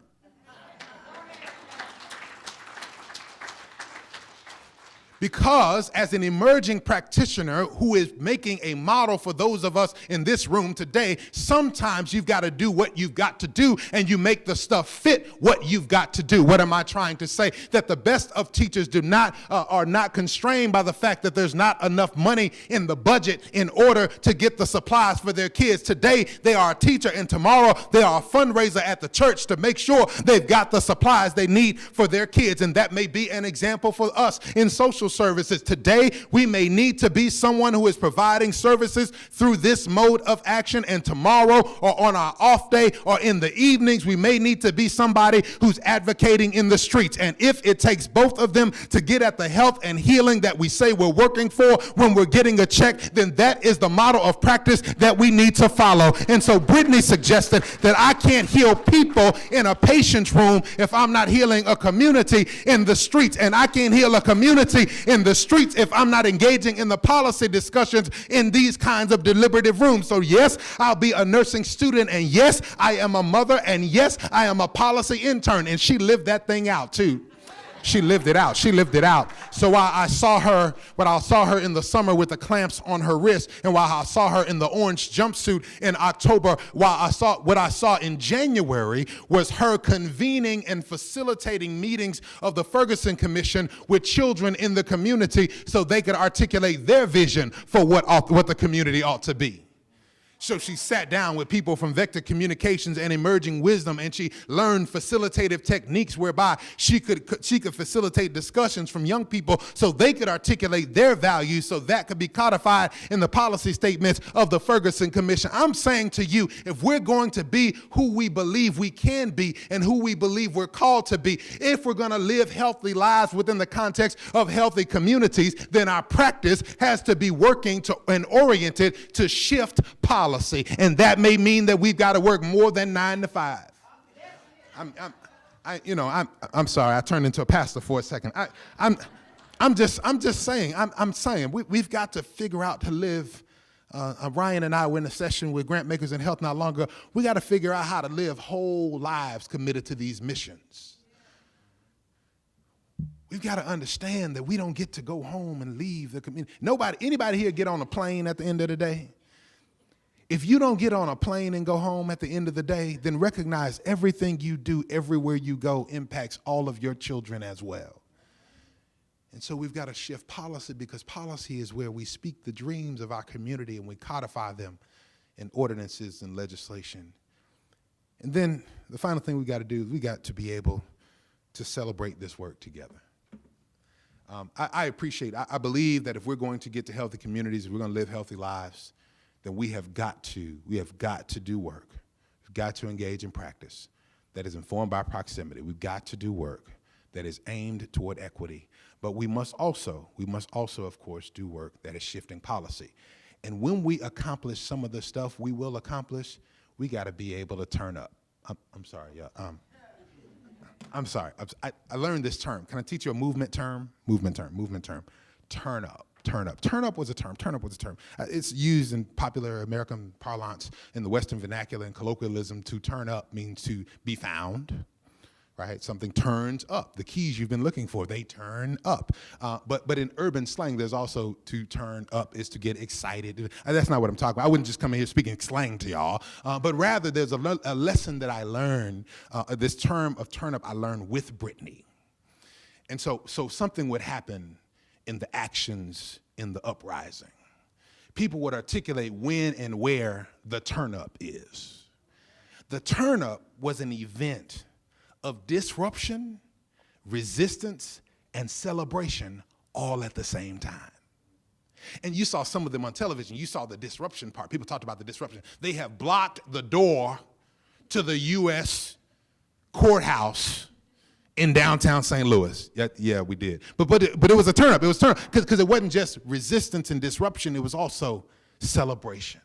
Because as an emerging practitioner who is making a model for those of us in this room today, sometimes you've got to do what you've got to do, and you make the stuff fit what you've got to do. What am I trying to say? That the best of teachers are not constrained by the fact that there's not enough money in the budget in order to get the supplies for their kids. Today, they are a teacher, and tomorrow, they are a fundraiser at the church to make sure they've got the supplies they need for their kids. And that may be an example for us in social services. Today, we may need to be someone who is providing services through this mode of action, and tomorrow or on our off day or in the evenings, we may need to be somebody who's advocating in the streets. And if it takes both of them to get at the health and healing that we say we're working for when we're getting a check, then that is the model of practice that we need to follow. And so Brittany suggested that I can't heal people in a patient's room if I'm not healing a community in the streets, and I can't heal a community in the streets if I'm not engaging in the policy discussions in these kinds of deliberative rooms. So yes, I'll be a nursing student, and yes, I am a mother, and yes, I am a policy intern. And she lived that thing out too. She lived it out. She lived it out. So while I saw her in the summer with the clamps on her wrist, and while I saw her in the orange jumpsuit in October, what I saw in January was her convening and facilitating meetings of the Ferguson Commission with children in the community so they could articulate their vision for what the community ought to be. So she sat down with people from Vector Communications and Emerging Wisdom, and she learned facilitative techniques whereby she could facilitate discussions from young people so they could articulate their values, so that could be codified in the policy statements of the Ferguson Commission. I'm saying to you, if we're going to be who we believe we can be and who we believe we're called to be, if we're going to live healthy lives within the context of healthy communities, then our practice has to be working and oriented to shift policy. And that may mean that we've got to work more than 9 to 5. I'm sorry, I turned into a pastor for a second. I'm just saying we've got to figure out to live. Ryan and I were in a session with grant makers in health not long ago. We got to figure out how to live whole lives committed to these missions. We've got to understand that we don't get to go home and leave the community. Anybody here get on a plane at the end of the day? If you don't get on a plane and go home at the end of the day, then recognize everything you do everywhere you go impacts all of your children as well. And so we've got to shift policy, because policy is where we speak the dreams of our community and we codify them in ordinances and legislation. And then the final thing we got to do is we got to be able to celebrate this work together. I believe that if we're going to get to healthy communities, if we're going to live healthy lives, then we have got to do work. We've got to engage in practice that is informed by proximity. We've got to do work that is aimed toward equity. But we must also, of course, do work that is shifting policy. And when we accomplish some of the stuff we will accomplish, we got to be able to turn up. I'm sorry, yeah. I'm sorry. I learned this term. Can I teach you a movement term? Movement term. Turn up. Turn up was a term. It's used in popular American parlance in the Western vernacular and colloquialism. To turn up means to be found, right? Something turns up. The keys you've been looking for, they turn up. But in urban slang, there's also to turn up is to get excited. That's not what I'm talking about. I wouldn't just come in here speaking slang to y'all, but rather there's a lesson that I learned, this term of turn up I learned with Brittany. And so something would happen in the actions in the uprising. People would articulate when and where the turn up is. The turn up was an event of disruption, resistance, and celebration all at the same time. And you saw some of them on television. You saw the disruption part. People talked about the disruption. They have blocked the door to the U.S. courthouse in downtown St. Louis. Yeah, we did. But it was a turn up. It was turn up because it wasn't just resistance and disruption. It was also celebration.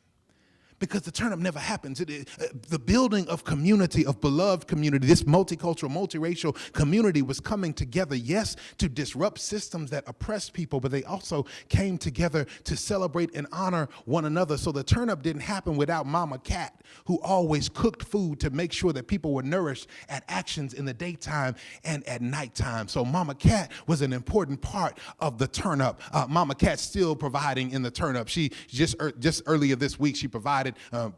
Because the turn up never happens. The building of community, of beloved community, this multicultural, multiracial community was coming together, yes, to disrupt systems that oppress people, but they also came together to celebrate and honor one another. So the turn up didn't happen without Mama Cat, who always cooked food to make sure that people were nourished at actions in the daytime and at nighttime. So Mama Cat was an important part of the turn up. Mama Cat's still providing in the turn up. She just earlier this week, she provided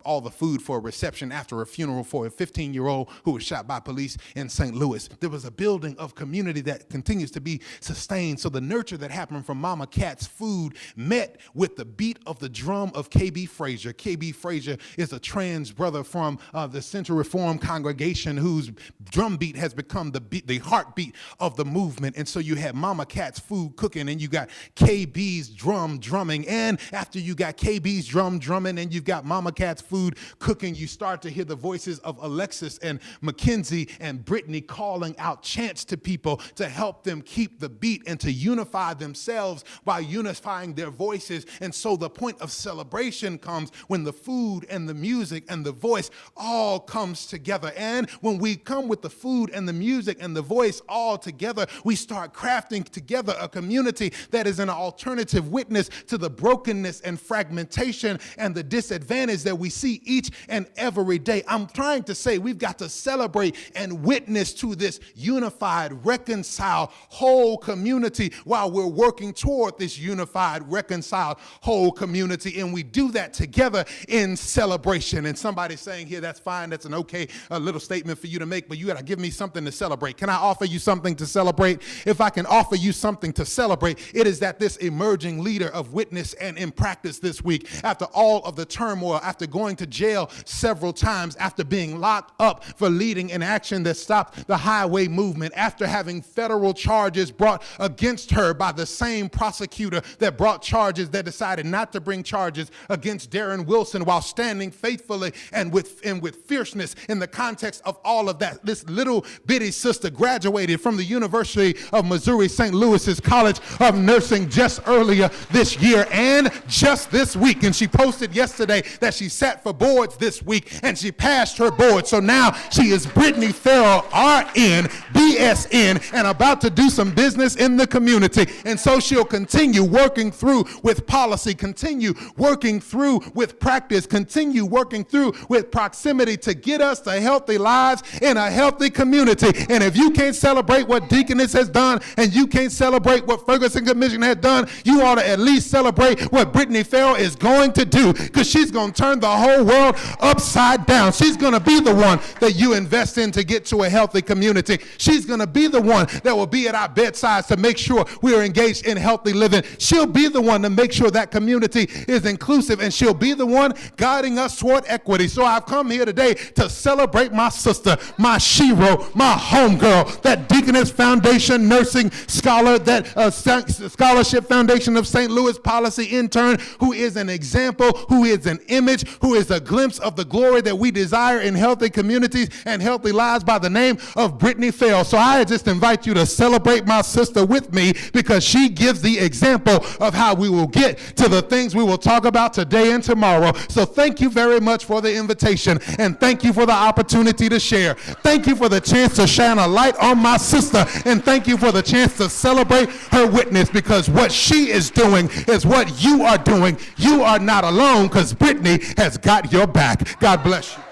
all the food for a reception after a funeral for a 15-year-old who was shot by police in St. Louis. There was a building of community that continues to be sustained. So the nurture that happened from Mama Cat's food met with the beat of the drum of K.B. Frazier. K.B. Frazier is a trans brother from the Central Reform congregation whose drum beat has become the heartbeat of the movement. And so you had Mama Cat's food cooking, and you got K.B.'s drumming. And after you got K.B.'s drumming and you've got Mama Cat's food cooking, you start to hear the voices of Alexis and Mackenzie and Brittany calling out chants to people to help them keep the beat and to unify themselves by unifying their voices. And so the point of celebration comes when the food and the music and the voice all comes together. And when we come with the food and the music and the voice all together, we start crafting together a community that is an alternative witness to the brokenness and fragmentation and the disadvantage that we see each and every day. I'm trying to say we've got to celebrate and witness to this unified, reconciled, whole community while we're working toward this unified, reconciled, whole community. And we do that together in celebration. And somebody's saying here, that's fine, that's an okay little statement for you to make, but you got to give me something to celebrate. Can I offer you something to celebrate? If I can offer you something to celebrate, it is that this emerging leader of witness and in practice this week, after all of the turmoil, after going to jail several times, after being locked up for leading an action that stopped the highway movement, after having federal charges brought against her by the same prosecutor that brought charges that decided not to bring charges against Darren Wilson, while standing faithfully and with fierceness in the context of all of that. This little bitty sister graduated from the University of Missouri St. Louis's College of Nursing just earlier this year and just this week. And she posted yesterday that she sat for boards this week and she passed her board. So now she is Brittany Farrell, RN, BSN, and about to do some business in the community. And so she'll continue working through with policy, continue working through with practice, continue working through with proximity to get us to healthy lives in a healthy community. And if you can't celebrate what Deaconess has done and you can't celebrate what Ferguson Commission has done, you ought to at least celebrate what Brittany Farrell is going to do, because she's going to turn the whole world upside down. She's going to be the one that you invest in to get to a healthy community. She's going to be the one that will be at our bedsides to make sure we are engaged in healthy living. She'll be the one to make sure that community is inclusive, and she'll be the one guiding us toward equity. So I've come here today to celebrate my sister, my shero, my homegirl, that Deaconess Foundation nursing scholar, that Scholarship Foundation of St. Louis policy intern, who is an example, who is an image, who is a glimpse of the glory that we desire in healthy communities and healthy lives, by the name of Brittany Farrell. So I just invite you to celebrate my sister with me, because she gives the example of how we will get to the things we will talk about today and tomorrow. So thank you very much for the invitation, and thank you for the opportunity to share. Thank you for the chance to shine a light on my sister, and thank you for the chance to celebrate her witness, because what she is doing is what you are doing. You are not alone, because Brittany has got your back. God bless you.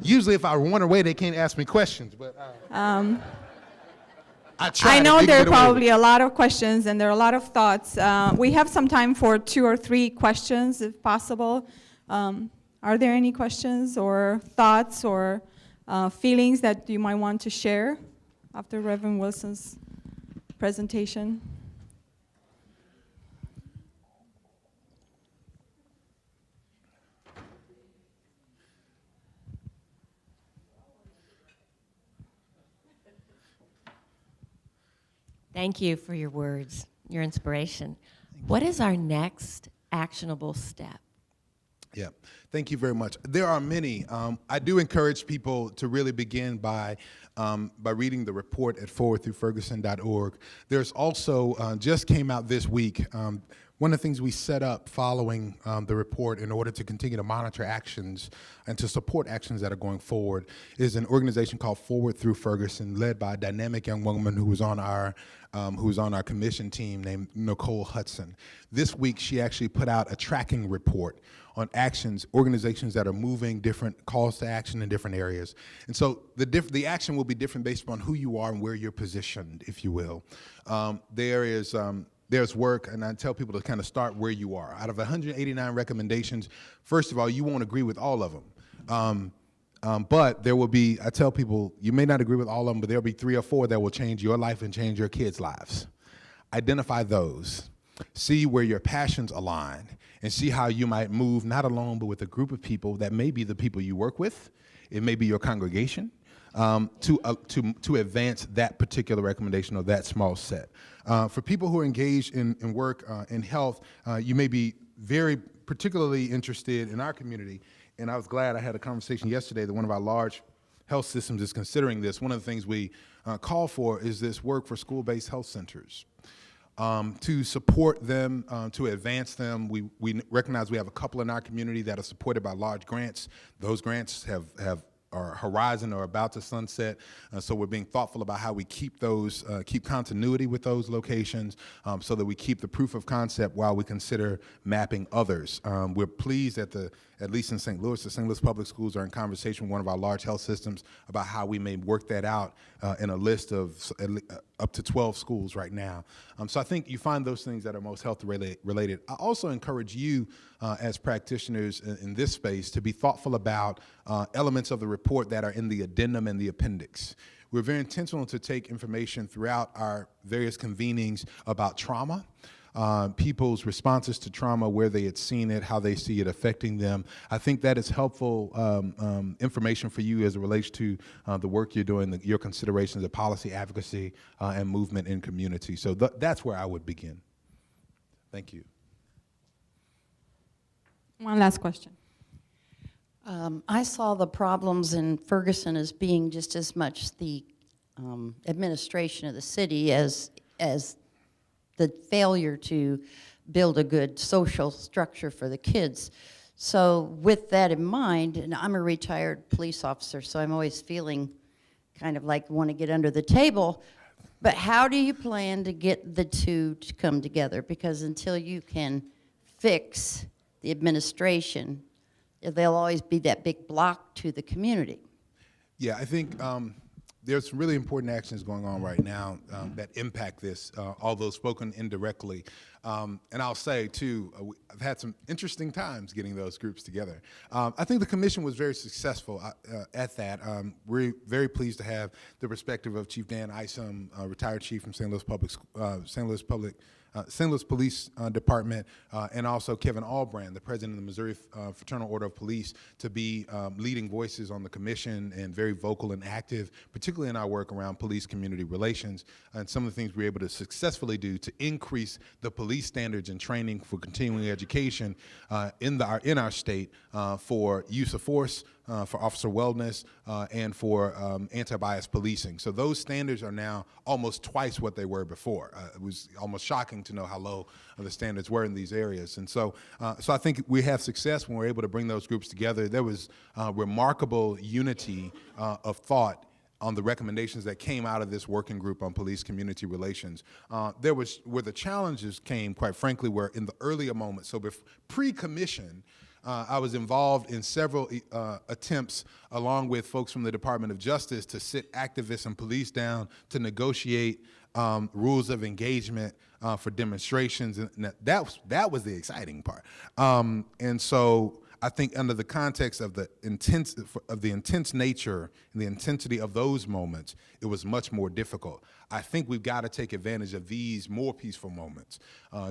Usually if I run away, they can't ask me questions, but I know there are probably a lot of questions and there are a lot of thoughts. We have some time for 2 or 3 questions, if possible. Are there any questions or thoughts or feelings that you might want to share after Reverend Wilson's presentation? Thank you for your words, your inspiration. What is our next actionable step? Yeah, thank you very much. There are many. I do encourage people to really begin by reading the report at forwardthroughferguson.org. There's also, just came out this week, one of the things we set up following the report in order to continue to monitor actions and to support actions that are going forward is an organization called Forward Through Ferguson, led by a dynamic young woman who was on our commission team named Nicole Hudson. This week, she actually put out a tracking report on actions, organizations that are moving different calls to action in different areas. And so the action will be different based upon who you are and where you're positioned, if you will. There's work, and I tell people to kind of start where you are. Out of 189 recommendations, first of all, you won't agree with all of them. But there will be, I tell people, you may not agree with all of them, but there'll be 3 or 4 that will change your life and change your kids' lives. Identify those. See where your passions align, and see how you might move, not alone, but with a group of people that may be the people you work with. It may be your congregation, to advance that particular recommendation or that small set. For people who are engaged in work in health, you may be very particularly interested in our community. And I was glad I had a conversation yesterday that one of our large health systems is considering this. One of the things we call for is this work for school-based health centers. To support them, to advance them. We recognize we have a couple in our community that are supported by large grants. Those grants are horizon or about to sunset, so we're being thoughtful about how we keep those, keep continuity with those locations, so that we keep the proof of concept while we consider mapping others. We're pleased at least in St. Louis, the St. Louis Public Schools are in conversation with one of our large health systems about how we may work that out in a list of up to 12 schools right now. So I think you find those things that are most health related. I also encourage you as practitioners in this space to be thoughtful about elements of the report that are in the addendum and the appendix. We're very intentional to take information throughout our various convenings about trauma, people's responses to trauma, where they had seen it, how they see it affecting them. I think that is helpful information for you as it relates to the work you're doing, your considerations of policy advocacy and movement in community. So that's where I would begin. Thank you. One last question. I saw the problems in Ferguson as being just as much the administration of the city as the failure to build a good social structure for the kids. So with that in mind, and I'm a retired police officer, so I'm always feeling kind of like want to get under the table, but how do you plan to get the two to come together? Because until you can fix the administration, there'll always be that big block to the community. Yeah, I think there's some really important actions going on right now that impact this, although spoken indirectly. And I'll say, too, I've had some interesting times getting those groups together. I think the commission was very successful at that. We're very pleased to have the perspective of Chief Dan Isom, retired chief from St. Louis Police Department, and also Kevin Albrand, the president of the Missouri Fraternal Order of Police, to be leading voices on the commission and very vocal and active, particularly in our work around police community relations, and some of the things we're able to successfully do to increase the police standards and training for continuing education in our state for use of force, for officer wellness, and for anti-bias policing. So those standards are now almost twice what they were before. It was almost shocking to know how low the standards were in these areas. And so I think we have success when we're able to bring those groups together. There was remarkable unity of thought on the recommendations that came out of this working group on police community relations. Where the challenges came, quite frankly, were in the earlier moments. So pre-commission, I was involved in several attempts, along with folks from the Department of Justice, to sit activists and police down to negotiate rules of engagement for demonstrations, and that was the exciting part. And so I think under the context of the intense nature and the intensity of those moments, it was much more difficult. I think we've got to take advantage of these more peaceful moments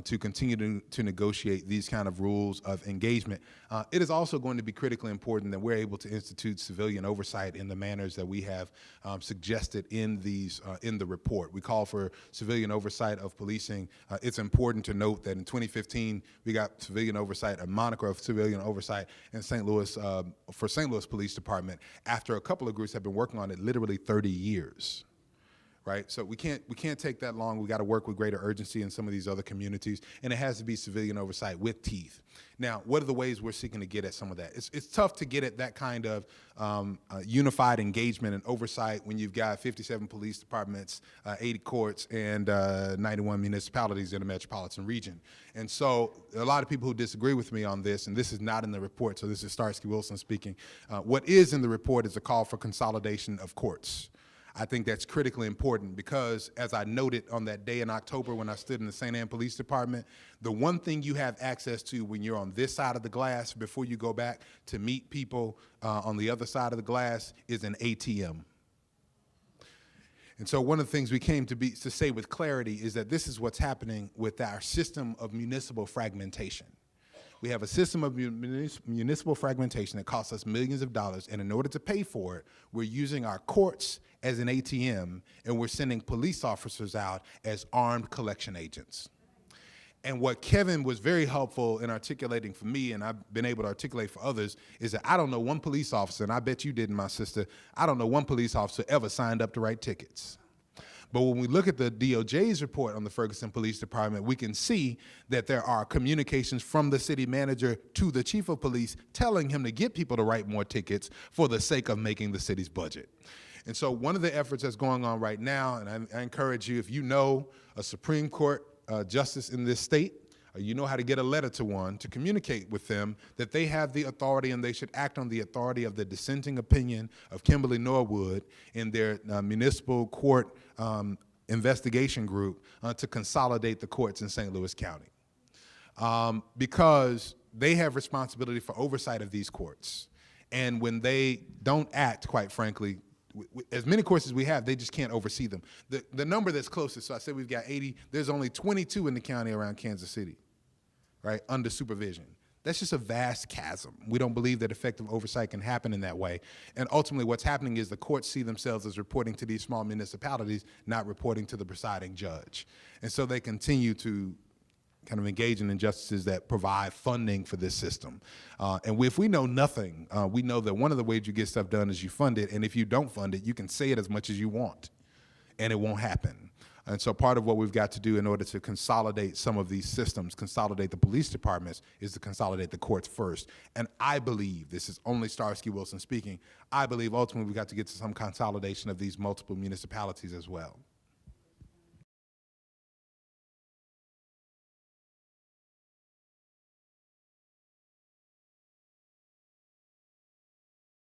to continue to negotiate these kind of rules of engagement. It is also going to be critically important that we're able to institute civilian oversight in the manners that we have suggested in the report. We call for civilian oversight of policing. It's important to note that in 2015 we got civilian oversight, a moniker of civilian oversight in St. Louis for St. Louis Police Department, after a couple of groups have been working on it literally 30 years. Right, so we can't take that long. We got to work with greater urgency in some of these other communities, and it has to be civilian oversight with teeth. Now, what are the ways we're seeking to get at some of that? It's tough to get at that kind of unified engagement and oversight when you've got 57 police departments, 80 courts, and 91 municipalities in the metropolitan region. And so a lot of people who disagree with me on this, and this is not in the report, so this is Starsky Wilson speaking. What is in the report is a call for consolidation of courts. I think that's critically important because, as I noted on that day in October when I stood in the St. Anne Police Department, the one thing you have access to when you're on this side of the glass before you go back to meet people on the other side of the glass is an ATM. And so one of the things we came to say with clarity is that this is what's happening with our system of municipal fragmentation. We have a system of municipal fragmentation that costs us millions of dollars, and in order to pay for it, we're using our courts as an ATM, and we're sending police officers out as armed collection agents. And what Kevin was very helpful in articulating for me, and I've been able to articulate for others, is that I don't know one police officer, and I bet you didn't, my sister, I don't know one police officer ever signed up to write tickets. But when we look at the DOJ's report on the Ferguson Police Department, we can see that there are communications from the city manager to the chief of police telling him to get people to write more tickets for the sake of making the city's budget. And so one of the efforts that's going on right now, and I encourage you, if you know a Supreme Court justice in this state, or you know how to get a letter to one, to communicate with them that they have the authority and they should act on the authority of the dissenting opinion of Kimberly Norwood in their municipal court investigation group to consolidate the courts in St. Louis County. Because they have responsibility for oversight of these courts. And when they don't act, quite frankly, as many courts as we have, they just can't oversee them. The number that's closest, so I said we've got 80, there's only 22 in the county around Kansas City, right, under supervision. That's just a vast chasm. We don't believe that effective oversight can happen in that way. And ultimately what's happening is the courts see themselves as reporting to these small municipalities, not reporting to the presiding judge. And so they continue to kind of engage in injustices that provide funding for this system. And if we know nothing, we know that one of the ways you get stuff done is you fund it, and if you don't fund it, you can say it as much as you want, and it won't happen. And so part of what we've got to do in order to consolidate some of these systems, consolidate the police departments, is to consolidate the courts first. And I believe, this is only Starsky Wilson speaking, I believe ultimately we've got to get to some consolidation of these multiple municipalities as well.